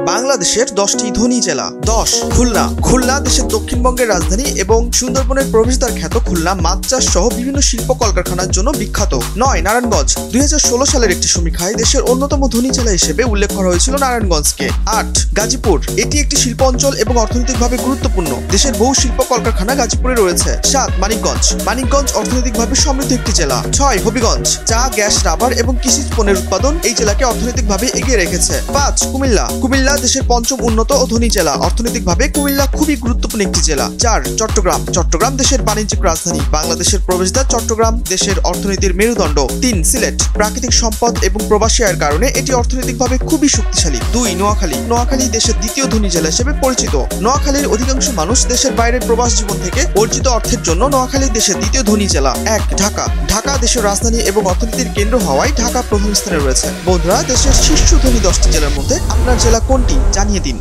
বাংলাদেশের 10টি ধনী জেলা। 10 খুলনা। খুলনা দেশের দক্ষিণবঙ্গের রাজধানী এবং সুন্দরবনের প্রবেশদ্বার খ্যাত খুলনা মাছ চাষ সহ বিভিন্ন শিল্প কলকারখানার জন্য বিখ্যাত। 9 নারায়ণগঞ্জ। 2016 সালের একটি সমীক্ষায় দেশের অন্যতম ধনী জেলা হিসেবে উল্লেখ করা হয়েছিল নারায়ণগঞ্জকে। 8 গাজীপুর। এটি একটি শিল্প অঞ্চল এবং অর্থনৈতিকভাবে গুরুত্বপূর্ণ। দেশের বহু শিল্প কলকারখানা গাজীপুরে রয়েছে। 7 মানিকগঞ্জ। মানিকগঞ্জ অর্থনৈতিকভাবে সমৃদ্ধ একটি জেলা। 6 হবিগঞ্জ। চা, গ্যাস, রাবার এবং কৃষি পণ্যের উৎপাদন এই জেলাকে অর্থনৈতিকভাবে এগিয়ে রেখেছে। 5 কুমিল্লা। কুমিল্লা দেশের পঞ্চম উন্নত ও ধনী জেলা। অর্থনৈতিকভাবে কুমিল্লা খুবই গুরুত্বপূর্ণ একটি জেলা। 4 চট্টগ্রাম। চট্টগ্রাম দেশের বাণিজ্যিক রাজধানী। বাংলাদেশের প্রবেশদ্বার চট্টগ্রাম দেশের অর্থনীতির মেরুদণ্ড। 3 সিলেট। প্রাকৃতিক সম্পদ এবং প্রবাসী আয়ের কারণে এটি অর্থনৈতিকভাবে খুবই শক্তিশালী। 2 নোয়াখালী। নোয়াখালী দেশের দ্বিতীয় ধনী জেলা হিসেবে পরিচিত। নোয়াখালীর অধিকাংশ মানুষ দেশের বাইরের প্রবাস জীবন থেকে অর্জিত অর্থের জন্য নোয়াখালী দেশের দ্বিতীয় ধনী জেলা। 1 ঢাকা। ঢাকা দেশের রাজধানী এবং অর্থনীতির কেন্দ্র হওয়ায় ঢাকা প্রথম স্থানে রয়েছে। বন্ধুরা, দেশের শীর্ষ ধনী 10টি জেলার মধ্যে আপনার জেলা কোনটি জানিয়ে দিন।